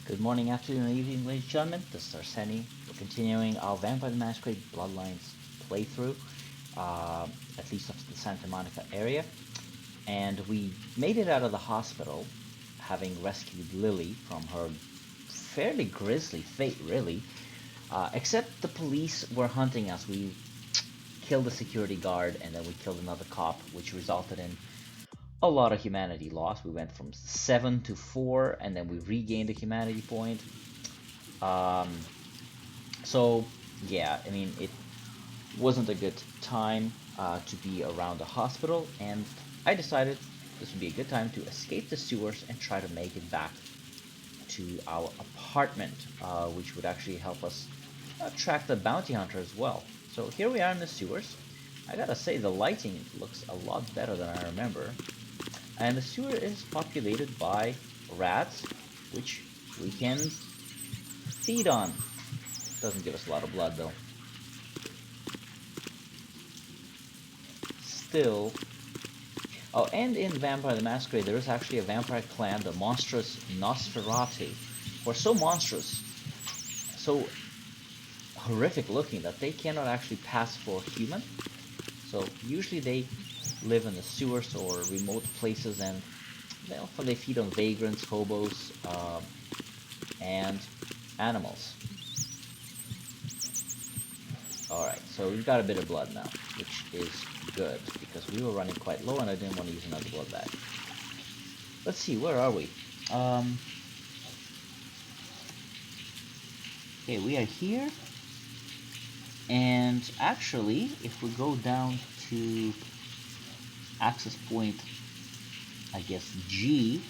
Good morning, afternoon, and evening, ladies and gentlemen. This is Arseni. We're continuing our Vampire the Masquerade Bloodlines playthrough, at least of the Santa Monica area. And we made it out of the hospital, having rescued Lily from her fairly grisly fate, really. Except the police were hunting us. We killed the security guard, and then we killed another cop, which resulted in a lot of humanity lost. We went from 7 to 4, and then we regained a humanity point. Um, so yeah, I mean, it wasn't a good time to be around the hospital, and I decided this would be a good time to escape the sewers and try to make it back to our apartment, which would actually help us track the bounty hunter as well. So here we are in the sewers. I gotta say, the lighting looks a lot better than I remember. And the sewer is populated by rats, which we can feed on. Doesn't give us a lot of blood though. Still. Oh, and in Vampire the Masquerade, there is actually a vampire clan, the monstrous Nosferatu, who are so monstrous, so horrific looking that they cannot actually pass for human. So usually they live in the sewers or remote places, and often they feed on vagrants, hobos, and animals. Alright, so we've got a bit of blood now, which is good, because we were running quite low and I didn't want to use another blood bag. Let's see, where are we? Okay, we are here, and actually, if we go down to access point, I guess G,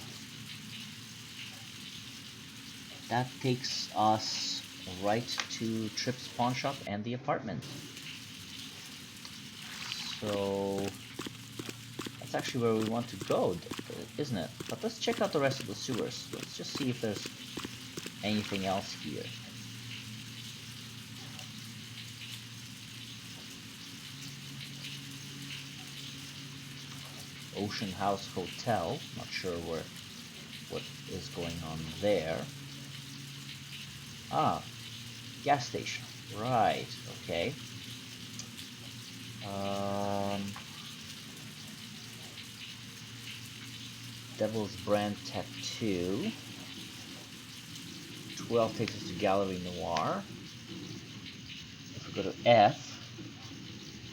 that takes us right to Tripp's pawn shop and the apartment. So that's actually where we want to go, isn't it? But let's check out the rest of the sewers. Let's just see if there's anything else here. Ocean House Hotel. Not sure what is going on there. Ah, gas station. Right. Okay. Devil's Brand Tattoo. 12 takes us to Gallery Noir. If we go to F,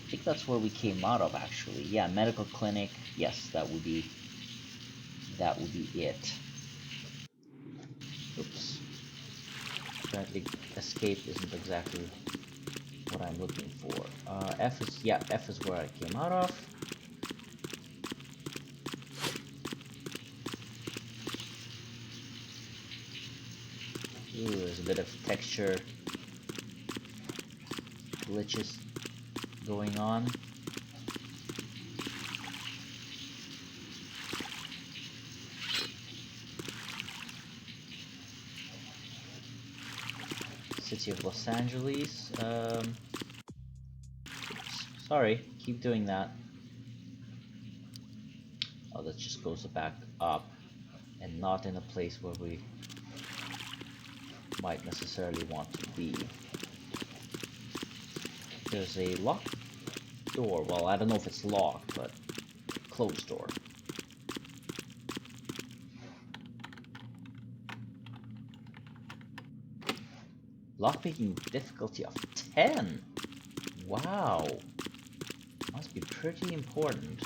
I think that's where we came out of actually. Yeah, medical clinic. Yes, that would be it. Oops. Apparently escape isn't exactly what I'm looking for. F is where I came out of. Ooh, there's a bit of texture glitches going on. City of Los Angeles. Oops, sorry, keep doing that. Oh, that just goes back up and not in a place where we might necessarily want to be. There's a locked door. Well, I don't know if it's locked, but closed door. Lockpicking difficulty of 10. Wow. Must be pretty important.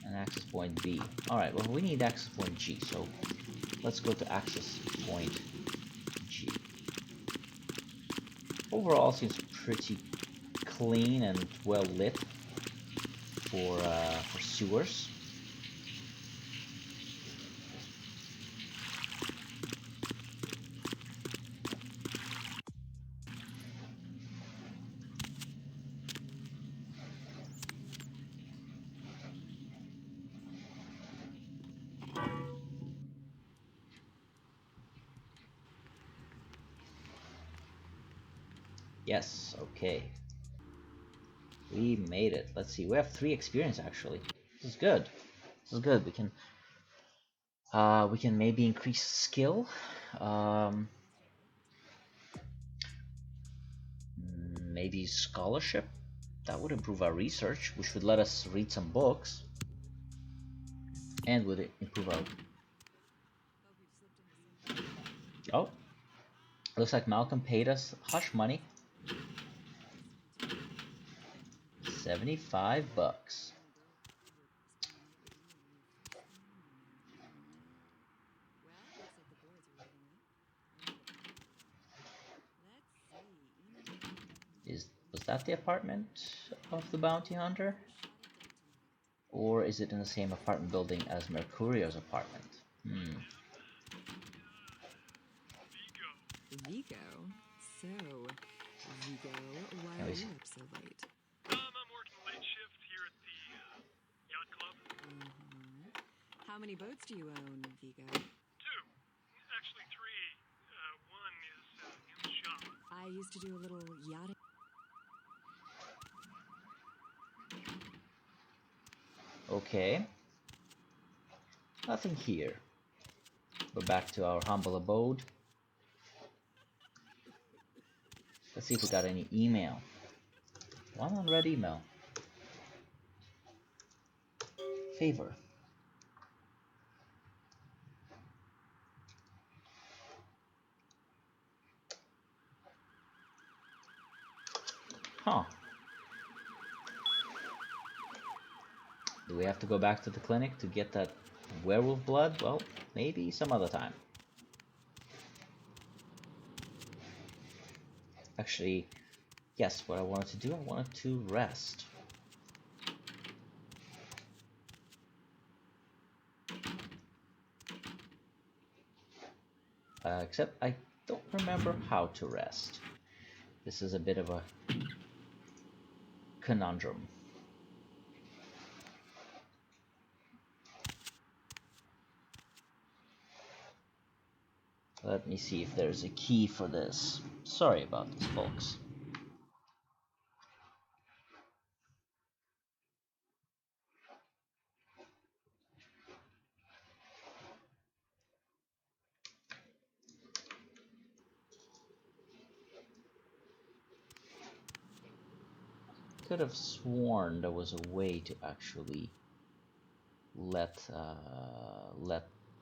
And access point B. Alright, well, we need access point G, so let's go to access point G. Overall, seems pretty clean and well lit for sewers. Yes, okay. We made it. Let's see, we have 3 experience actually. This is good. This is good. We can maybe increase skill. Um, Maybe scholarship. That would improve our research, which would let us read some books, and would improve our. Oh, looks like Malcolm paid us hush money. 75 bucks. Was that the apartment of the bounty hunter? Or is it in the same apartment building as Mercurio's apartment? Vigo? So, Vigo, why are you up so late? I'm working late shift here at the yacht club. How many boats do you own, Vigo? 2. Actually 3. One is in the shop. I used to do a little yachting. Okay. Nothing here. We're back to our humble abode. Let's see if we got any email. One unread email. Favor. Huh. Do we have to go back to the clinic to get that werewolf blood? Well, maybe some other time. Actually, yes, what I wanted to do, I wanted to rest. Except I don't remember how to rest. This is a bit of a conundrum. Let me see if there's a key for this. Sorry about this, folks. Could have sworn there was a way to actually let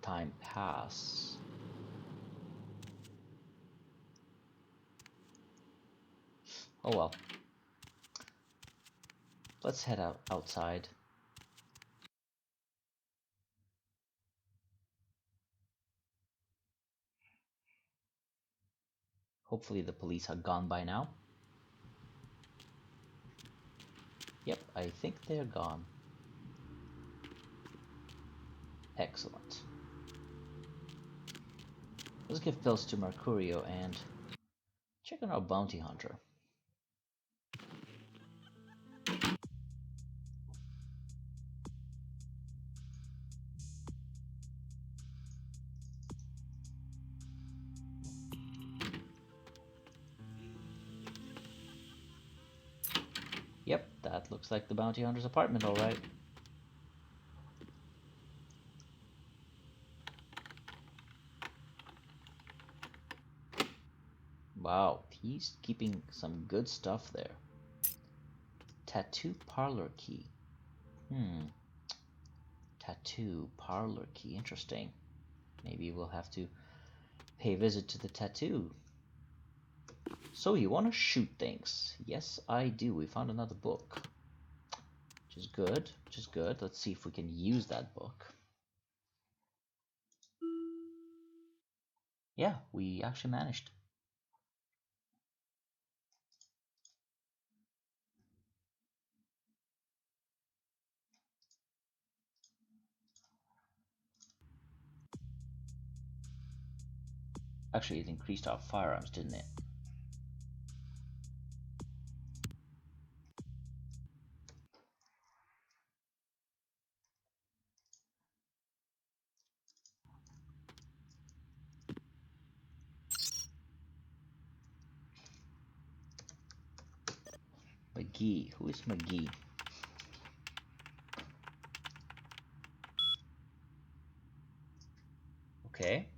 time pass. Oh well. Let's head outside. Hopefully the police are gone by now. Yep, I think they're gone. Excellent. Let's give pills to Mercurio and check on our bounty hunter. Yep, that looks like the bounty hunter's apartment, alright. Wow, he's keeping some good stuff there. Tattoo parlor key. Tattoo parlor key, interesting. Maybe we'll have to pay a visit to the tattoo. So you want to shoot things? Yes, I do. We found another book. Which is good, which is good. Let's see if we can use that book. Yeah, we actually managed. Actually, it increased our firearms, didn't it? McGee. Who is McGee? Okay.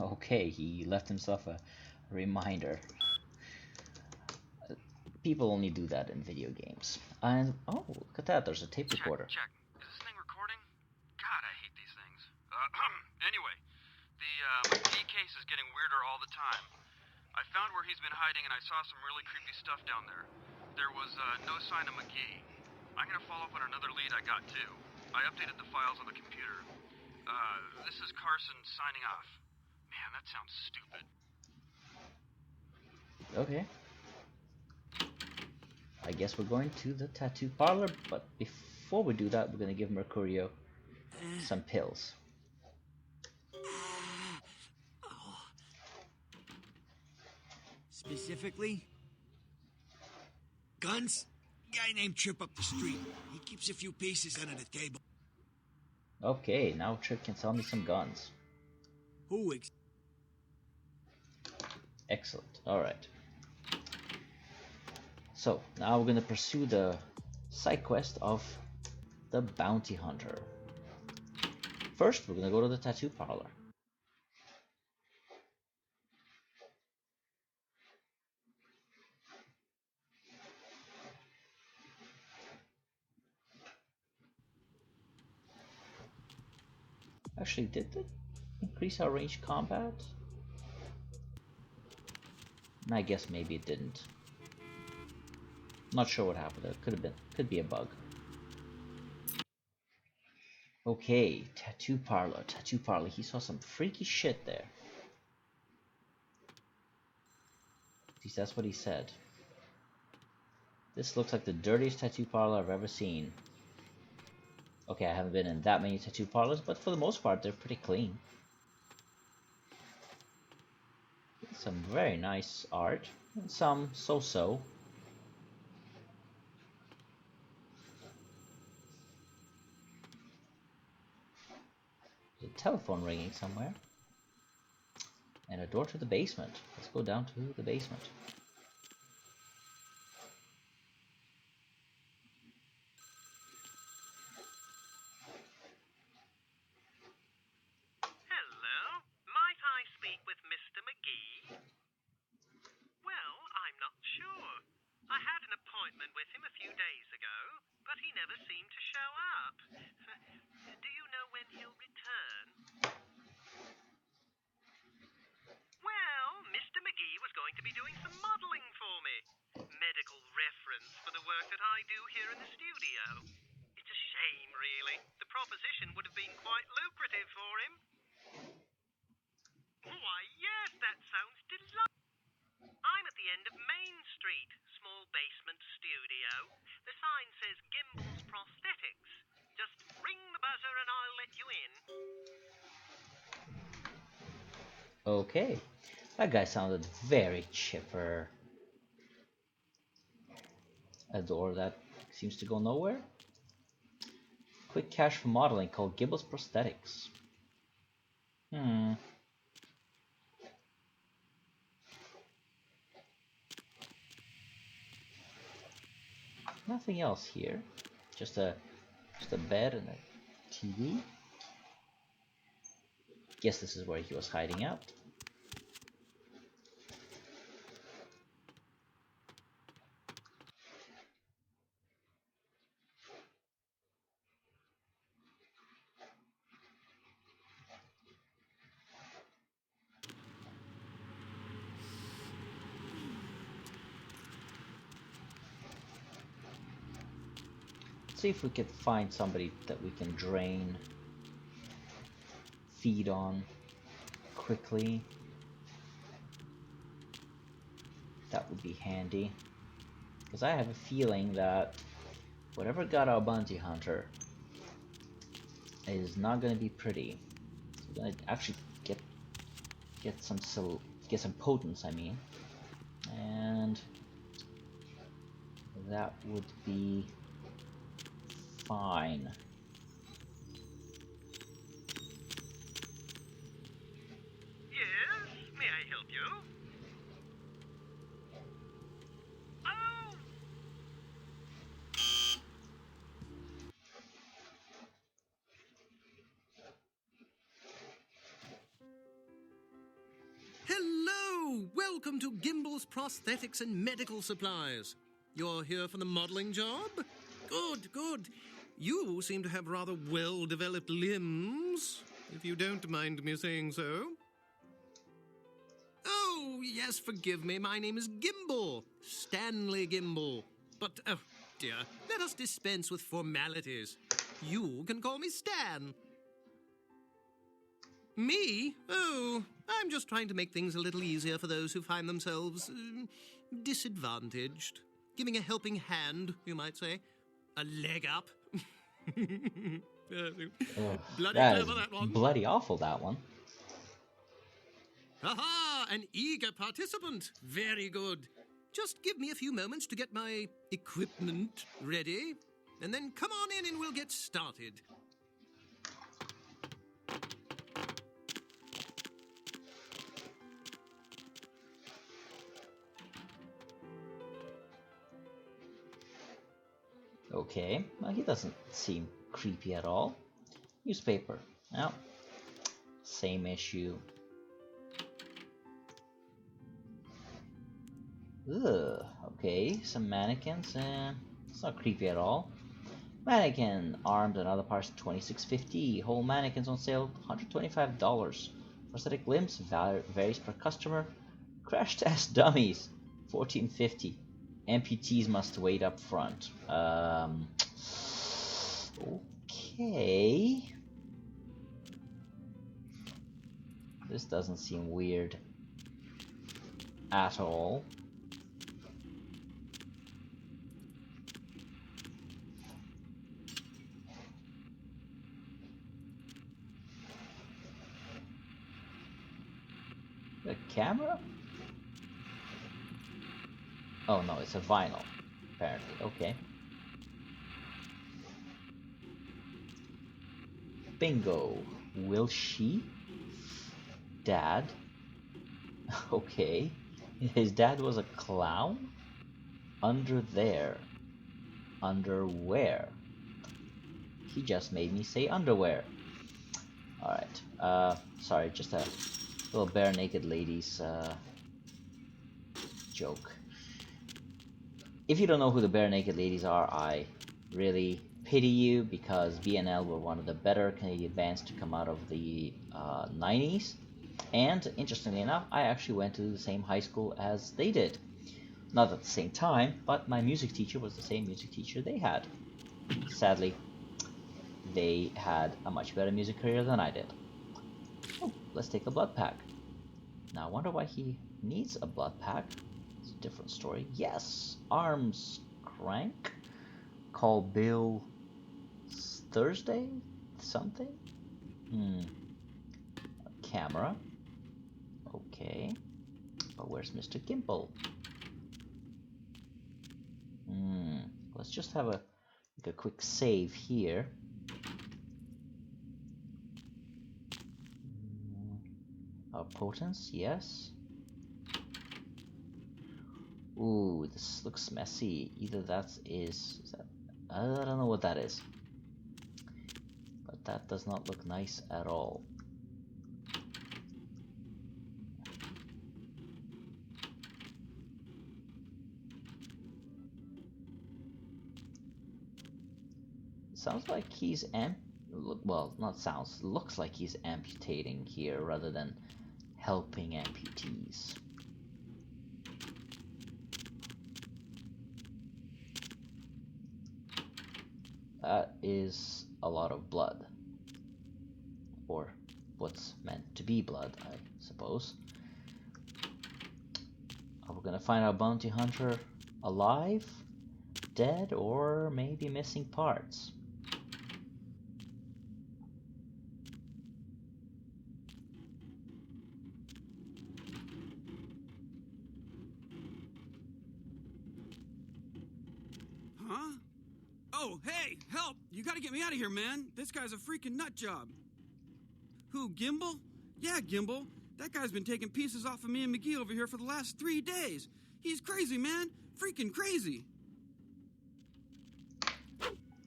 Okay, he left himself a reminder. People only do that in video games. And oh, look at that, there's a tape recorder. Check. Is this thing recording? God, I hate these things. Anyway, the McGee case is getting weirder all the time. I found where he's been hiding and I saw some really creepy stuff down there. There was no sign of McGee. I'm gonna follow up on another lead I got too. I updated the files on the computer. This is Carson signing off. Man, that sounds stupid. Okay. I guess we're going to the tattoo parlor, but before we do that, we're gonna give Mercurio some pills. Specifically? Guns? Guy named Trip up the street. He keeps a few pieces under the table. Okay, now Trip can sell me some guns. Who Excellent. Alright. So, now we're gonna pursue the side quest of the bounty hunter. First, we're gonna go to the tattoo parlor. Actually, did it increase our range combat? I guess maybe it didn't. Not sure what happened there. Could be a bug. Okay, tattoo parlor. He saw some freaky shit there. At least that's what he said. This looks like the dirtiest tattoo parlor I've ever seen. Okay, I haven't been in that many tattoo parlors, but for the most part, they're pretty clean. Some very nice art, and some so-so. There's a telephone ringing somewhere. And a door to the basement. Let's go down to the basement. Hello, might I speak with Mr. McGee? Well, I'm not sure. I had an appointment with him a few days ago, but he never seemed to show up. Do you know when he'll return? Well, Mr. McGee was going to be doing some modeling for me. Medical reference for the work that I do here in the studio. It's a shame, really. The proposition would have been quite lucrative for him. Why, yes, that sounds delightful. I'm at the end of Main Street, small basement studio. The sign says Gimbel's Prosthetics. Just ring the buzzer and I'll let you in. Okay, that guy sounded very chipper. A door that seems to go nowhere. Quick cash for modeling called Gimbel's Prosthetics. Nothing else here. Just a bed and a TV. Guess this is where he was hiding out. See if we can find somebody that we can drain, feed on quickly. That would be handy, because I have a feeling that whatever got our bounty hunter is not going to be pretty. So we're going to actually get some potence, I mean, and that would be Fine. Yes, may I help you? Oh! Hello! Welcome to Gimbel's Prosthetics and Medical Supplies. You're here for the modeling job? Good, good. You seem to have rather well-developed limbs, if you don't mind me saying so. Oh, yes, forgive me. My name is Gimbel. Stanley Gimbel. But, oh, dear, let us dispense with formalities. You can call me Stan. Me? Oh, I'm just trying to make things a little easier for those who find themselves disadvantaged. Giving a helping hand, you might say. A leg up. Bloody That is clever, that one. bloody awful, that one. Aha! An eager participant. Very good. Just give me a few moments to get my equipment ready, and then come on in and we'll get started. Okay, well, he doesn't seem creepy at all. Newspaper. No. Same issue. Ugh, okay, some mannequins, it's not creepy at all. Mannequin, armed and other parts, $26.50. Whole mannequins on sale, $125. Prosthetic limbs, varies per customer. Crash test dummies, $14.50. Amputees must wait up front. Okay. This doesn't seem weird at all. The camera? Oh no, it's a vinyl, apparently. Okay. Bingo. Will she? Dad? Okay. His dad was a clown? Under there. Underwear. He just made me say underwear. Alright. Sorry, just a little bare naked ladies joke. If you don't know who the bare naked ladies are, I really pity you, because BNL were one of the better Canadian bands to come out of the 90s. And interestingly enough, I actually went to the same high school as they did. Not at the same time, but my music teacher was the same music teacher they had. Sadly, they had a much better music career than I did. Oh, let's take a blood pack. Now I wonder why he needs a blood pack. It's a different story. Yes! Arms crank? Call Bill Thursday? Something? A camera. Okay. But where's Mr. Gimple? Let's just have a quick save here. Potence, yes. Ooh, this looks messy. Either that is that, I don't know what that is. But that does not look nice at all. Sounds like he's well, not sounds, looks like he's amputating here rather than helping amputees. That is a lot of blood. Or what's meant to be blood, I suppose. Are we gonna find our bounty hunter alive, dead, or maybe missing parts? Huh? Oh, hey, help! You gotta get me out of here, man. This guy's a freaking nut job. Who, Gimbal? Yeah, Gimbal. That guy's been taking pieces off of me and McGee over here for the last 3 days. He's crazy, man. Freaking crazy.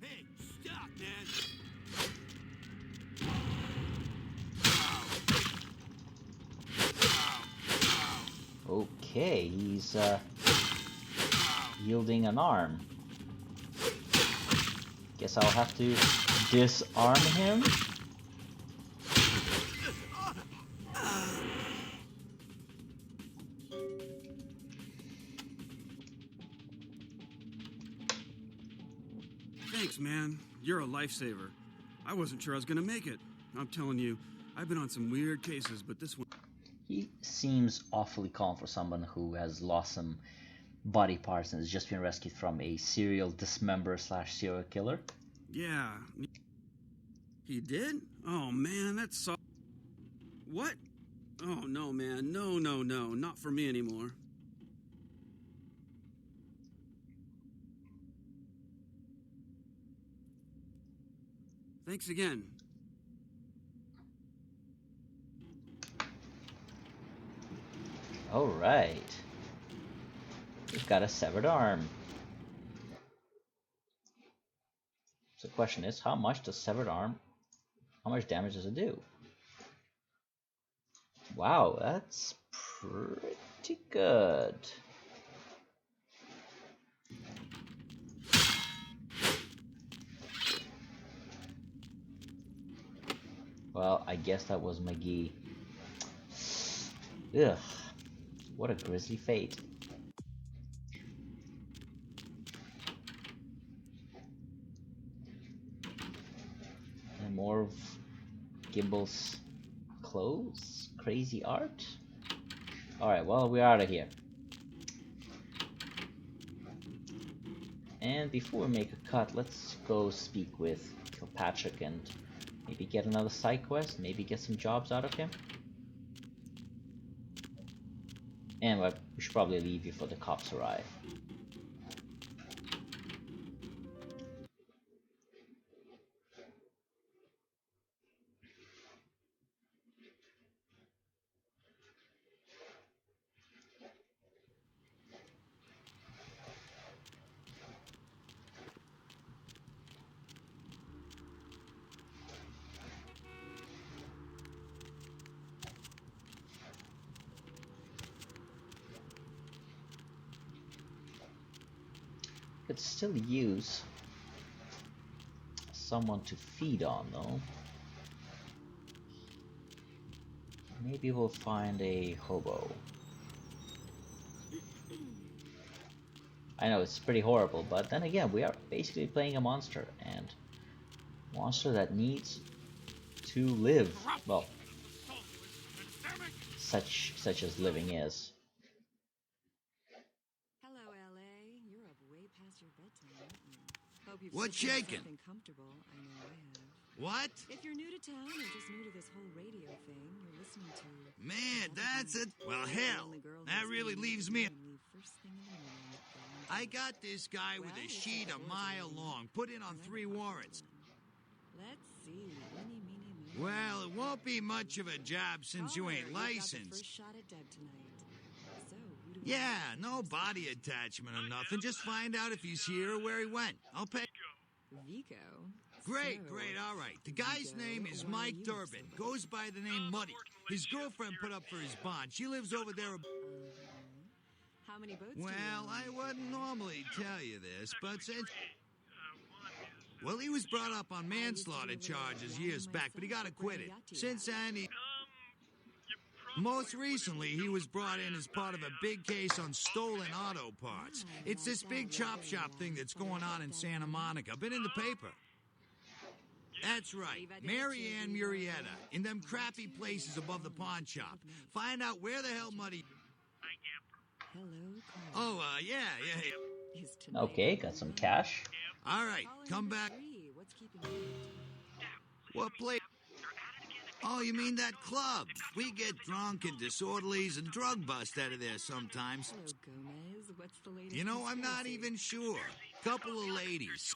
Hey, stop, man. Okay, he's yielding an arm. Guess I'll have to disarm him. Thanks, man. You're a lifesaver. I wasn't sure I was gonna make it. I'm telling you, I've been on some weird cases, but this one... He seems awfully calm for someone who has lost some body parts and has just been rescued from a serial dismember / serial killer. Yeah. He did? Oh, man, that's so... What? Oh, no, man. No, no, no. Not for me anymore. Thanks again. All right. We've got a severed arm. So the question is, how much does severed arm, how much damage does it do? Wow, that's pretty good. Well, I guess that was McGee. Ugh, what a grisly fate. And more of Gimbal's clothes? Crazy art? Alright, well, we're out of here. And before we make a cut, let's go speak with Kilpatrick and maybe get another side quest, maybe get some jobs out of him. And we should probably leave before the cops arrive. Could still use someone to feed on, though. Maybe we'll find a hobo. I know it's pretty horrible, but then again, we are basically playing a monster, and a monster that needs to live. Well, such as living is. Hello, LA. You're up way past your bedtime, aren't you? Hope you've What's slept on shaking? something comfortable. I know I have. What? If you're new to town or just new to this whole radio thing, you're listening to... Man, that's it. Well, hell, that really leaves me... I got this guy with a sheet a mile long, put in on 3 warrants. Let's see. Eeny, meeny, miny, Well, it won't be much of a job since you ain't Caller, you've got the licensed. first shot at Deb tonight. So, who do we Yeah, have? no body attachment or nothing. Just find out if he's here or where he went. I'll pay. Vico. Great, So, great, all right. The guy's Vigo, name is why are Mike you Durbin. upset? Goes by the name Muddy. His girlfriend put up for his bond. She lives over there. How many boats do you Well, own? I wouldn't normally tell you this, but since... One is Well, he was brought up on manslaughter charges years back, but he got acquitted. Since then, he... you probably Most recently, he was brought in as part of a big case on stolen auto parts. It's this big chop shop thing that's going on in Santa Monica. Been in the paper. That's right, Mary Ann Murrieta, in them crappy places above the pawn shop. Find out where the hell Muddy... Hello, caller. Oh, yeah. Is tonight Okay, got some cash. All right, Calling come number back. 3. What's keeping you late? What place? Oh, you mean that club? We get drunk and disorderlies and drug bust out of there sometimes. Hello, Gomez. What's the latest? You know, I'm not conspiracy? even sure. Couple of ladies.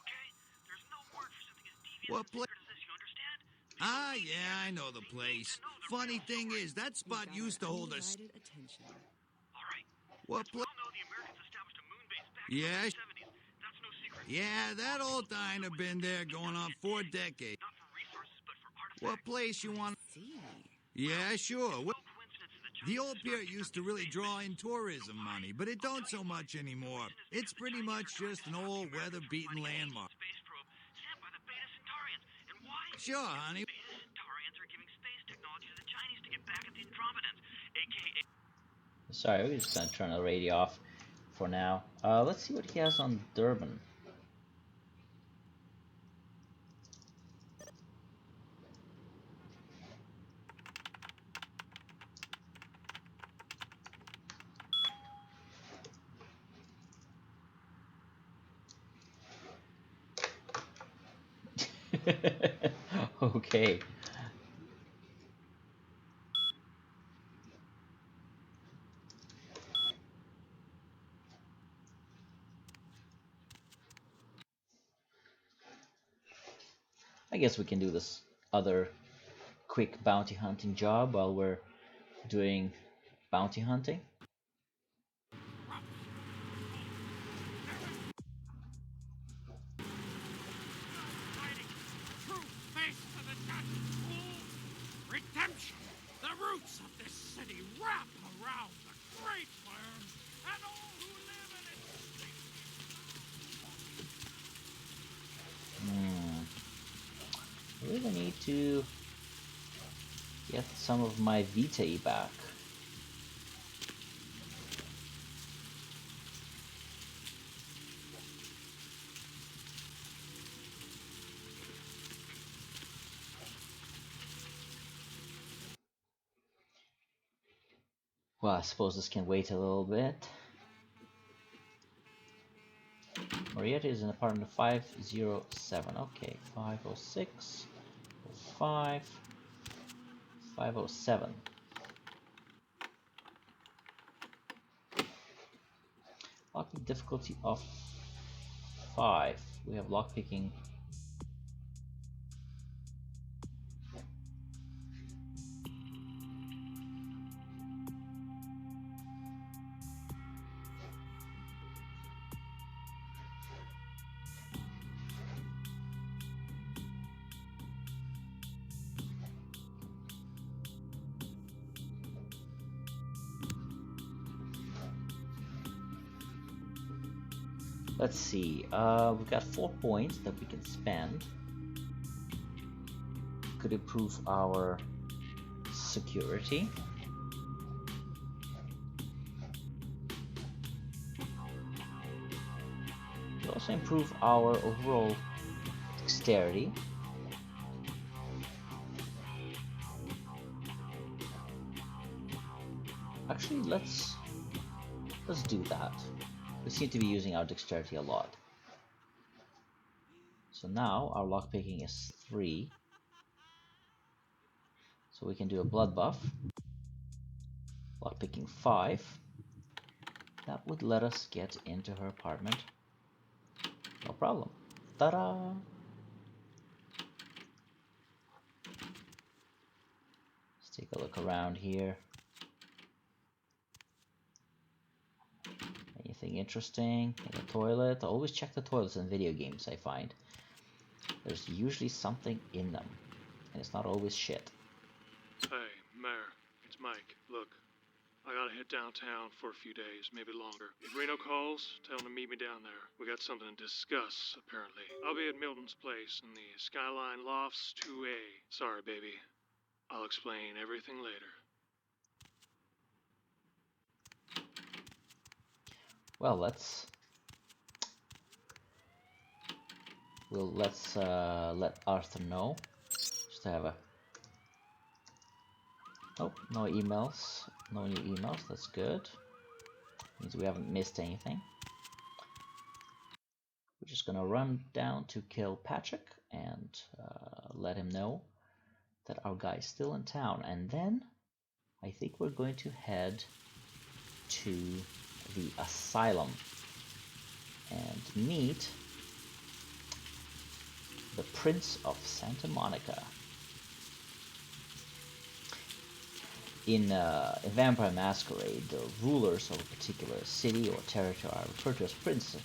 What place? Does this, you understand? Ah, yeah, I know the place. Funny thing is, that spot used to hold us. Undivided attention. All right. What We place? all know the Americans established a moon base back in Yeah, the 70s. That's no secret. yeah, that old diner been there going on 4 decades. Not for resources, but for artifacts. What place you want? See. Yeah, sure. No coincidence that The Chinese old pier used to really draw in tourism money, but it don't so much anymore. It's pretty much just an old weather-beaten landmark. space probe sent by the Beta Centaurians. And why? Sure, honey. Beta Centaurians are giving space technology to the Chinese to get back at the Andromedans, aka Sorry, we're just gonna turn the radio off for now. Let's see what he has on Durban. Okay. I guess we can do this other quick bounty hunting job while we're doing bounty hunting. True face of the Dutch fool. Redemption. The roots of this city wrap around the great worm and all who live in its I really need to get some of my Vitae back. Well, I suppose this can wait a little bit. Marietta is in apartment 507. Okay, 506, 05, 507. Lockpick difficulty of 5. We have lockpicking. Let's see, we've got 4 points that we can spend. Could improve our security. Could also improve our overall dexterity. Actually, let's do that. We seem to be using our dexterity a lot. So now our lockpicking is 3. So we can do a blood buff. Lockpicking 5. That would let us get into her apartment. No problem. Ta-da! Let's take a look around here. Anything interesting in the toilet? Always check the toilets in video games, I find. There's usually something in them, and it's not always shit. Hey, Mayor, it's Mike. Look, I gotta hit downtown for a few days, maybe longer. If Reno calls, tell him to meet me down there. We got something to discuss, apparently. I'll be at Milton's place in the Skyline Lofts 2A. Sorry, baby. I'll explain everything later. Well, let's let Arthur know. Just to have a oh, no emails, no new emails. That's good. Means we haven't missed anything. We're just gonna run down to kill Patrick and let him know that our guy is still in town, and then I think we're going to head to the asylum and meet the Prince of Santa Monica. In Vampire Masquerade, the rulers of a particular city or territory are referred to as princes.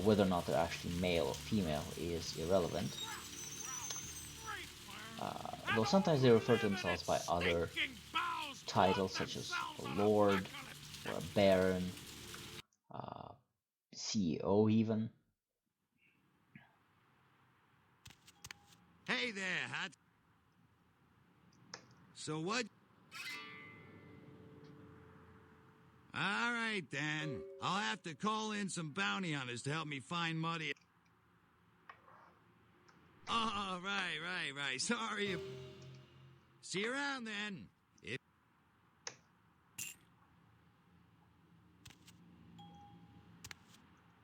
Whether or not they're actually male or female is irrelevant. Though sometimes they refer to themselves by other titles such as a lord or a baron, CEO even. Hey there, Hut. So what? All right, then. I'll have to call in some bounty hunters to help me find Muddy. Oh, right. Sorry. See you around, then.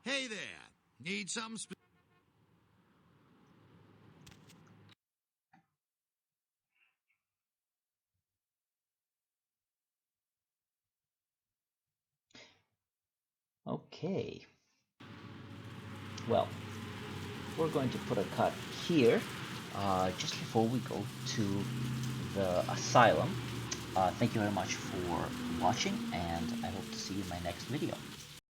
Hey there. Need something Okay. Well, we're going to put a cut here just before we go to the asylum. Thank you very much for watching, and I hope to see you in my next video.